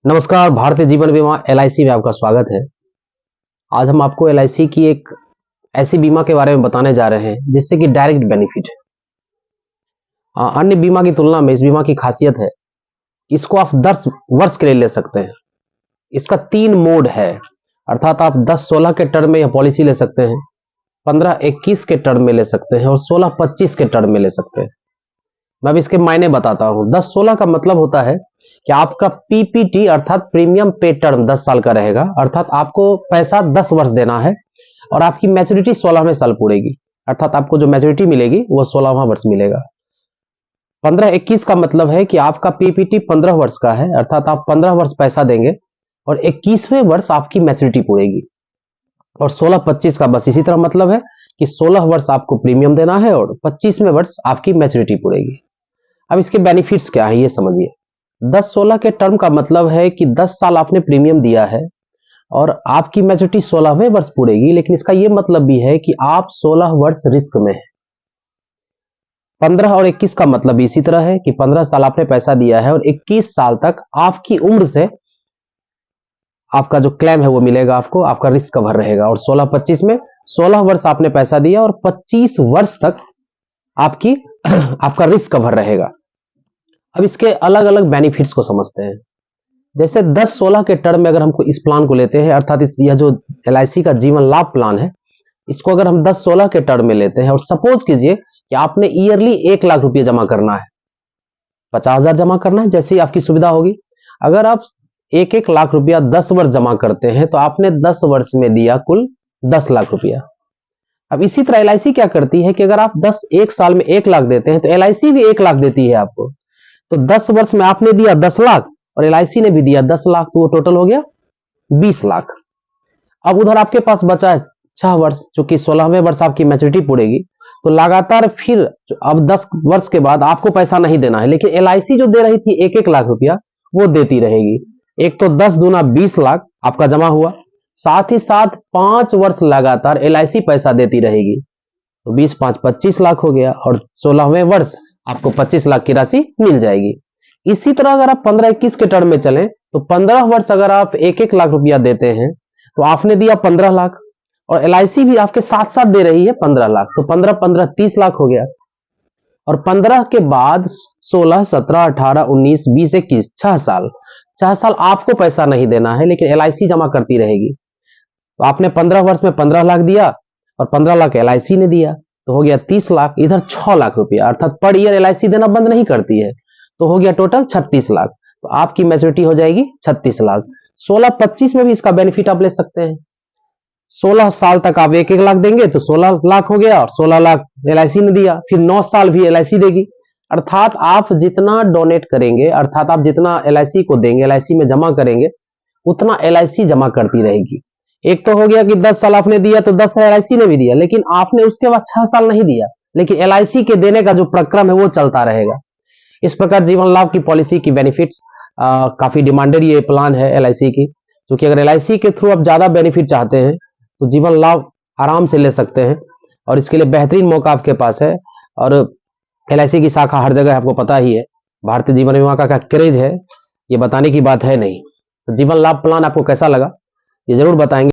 नमस्कार। भारतीय जीवन बीमा एलआईसी में आपका स्वागत है। आज हम आपको एलआईसी की एक ऐसी बीमा के बारे में बताने जा रहे हैं जिससे कि डायरेक्ट बेनिफिट है। अन्य बीमा की तुलना में इस बीमा की खासियत है, इसको आप 10 वर्ष के लिए ले सकते हैं। इसका 3 मोड है, अर्थात आप 10-16 के टर्म में यह पॉलिसी ले सकते हैं, 15-21 के टर्म में ले सकते हैं और 16-25 के टर्म में ले सकते हैं। मैं अब इसके मायने बताता हूं। 10-16 का मतलब होता है कि आपका पीपीटी अर्थात प्रीमियम पे टर्म 10 साल का रहेगा, अर्थात आपको पैसा 10 वर्ष देना है और आपकी मैच्योरिटी 16वें साल पूरेगी, अर्थात आपको जो मैच्योरिटी मिलेगी वो 16वां वर्ष मिलेगा। 15-21 का मतलब है कि आपका पीपीटी 15 वर्ष का है, अर्थात आप 15 वर्ष पैसा देंगे और 21वें वर्ष आपकी मैच्योरिटी पूरेगी। और 16-25 का बस इसी तरह मतलब है कि 16 वर्ष आपको प्रीमियम देना है और 25वें वर्ष आपकी मैच्योरिटी पूरेगी। अब इसके बेनिफिट्स क्या है ये समझिए। 10-16 के टर्म का मतलब है कि 10 साल आपने प्रीमियम दिया है और आपकी मैच्योरिटी 16वें वर्ष पूरेगी, लेकिन इसका यह मतलब भी है कि आप 16 वर्ष रिस्क में हैं। 15 और 21 का मतलब इसी तरह है कि 15 साल आपने पैसा दिया है और 21 साल तक आपकी उम्र से आपका जो क्लेम है वो मिलेगा, आपको आपका रिस्क कवर रहेगा। और 16-25 में 16 वर्ष आपने पैसा दिया और 25 वर्ष तक आपका रिस्क कवर रहेगा। अब इसके अलग अलग बेनिफिट्स को समझते हैं। जैसे 10-16 के टर्म में अगर हमको इस प्लान को लेते हैं, अर्थात यह जो एलआईसी का जीवन लाभ प्लान है, इसको अगर हम 10-16 के टर्म में लेते हैं और सपोज कीजिए कि आपने ईयरली 1 लाख रुपये जमा करना है, 50,000 जमा करना है, जैसे ही आपकी सुविधा होगी। अगर आप 1-1 लाख रुपया 10 वर्ष जमा करते हैं तो आपने 10 वर्ष में दिया कुल 10 लाख रुपया। अब इसी तरह एलआईसी क्या करती है कि अगर आप 1 साल में 1 लाख देते हैं तो एलआईसी भी 1 लाख देती है आपको। तो 10 वर्ष में आपने दिया 10 लाख और एलआईसी ने भी दिया 10 लाख, तो वो टोटल हो गया 20 लाख। अब उधर आपके पास बचा है 6 वर्ष, चूंकि 16वें वर्ष आपकी मैच्योरिटी पूरेगी, तो लगातार फिर अब 10 वर्ष के बाद आपको पैसा नहीं देना है, लेकिन एलआईसी जो दे रही थी 1-1 लाख रुपया वो देती रहेगी। एक तो 10 दूना 20 लाख आपका जमा हुआ, साथ ही साथ 5 वर्ष लगातार एलआईसी पैसा देती रहेगी, तो 20-5 25 लाख हो गया और 16वें वर्ष आपको 25 लाख की राशि मिल जाएगी। इसी तरह अगर आप 15-21 के टर्म में चलें तो 15 वर्ष अगर आप 1-1 लाख रुपया देते हैं तो आपने दिया 15 लाख और एलआईसी भी आपके साथ साथ दे रही है 15 लाख, तो 15-15 30 लाख हो गया। और 15 के बाद 16, 17, 18, 19, 20, 21 6 साल आपको पैसा नहीं देना है, लेकिन एलआईसी जमा करती रहेगी। तो आपने 15 वर्ष में 15 लाख दिया और 15 लाख एलआईसी ने दिया, तो हो गया 30 लाख। इधर 6 लाख रुपया, अर्थात पर ईयर एलआईसी देना बंद नहीं करती है, तो हो गया टोटल 36 लाख। तो आपकी मैच्योरिटी हो जाएगी 36 लाख। 16-25 में भी इसका बेनिफिट आप ले सकते हैं। 16 साल तक आप 1-1 लाख देंगे तो 16 लाख हो गया और 16 लाख एलआईसी ने दिया, फिर 9 साल भी एलआईसी देगी। अर्थात आप जितना डोनेट करेंगे, अर्थात आप जितना एलआईसी को देंगे, एलआईसी में जमा करेंगे, उतना एलआईसी जमा करती रहेगी। एक तो हो गया कि 10 साल आपने दिया तो 10 साल एलआईसी ने भी दिया, लेकिन आपने उसके बाद 6 साल नहीं दिया, लेकिन एलआईसी के देने का जो प्रक्रम है वो चलता रहेगा। इस प्रकार जीवन लाभ की पॉलिसी की बेनिफिट्स काफी डिमांडेड ये प्लान है एलआईसी की, क्योंकि अगर एलआईसी के थ्रू आप ज्यादा बेनिफिट चाहते हैं तो जीवन लाभ आराम से ले सकते हैं और इसके लिए बेहतरीन मौका आपके पास है। और एलआईसी की शाखा हर जगह आपको पता ही है। भारतीय जीवन बीमा का क्या क्रेज है ये बताने की बात है नहीं। तो जीवन लाभ प्लान आपको कैसा लगा ये जरूर बताएंगे।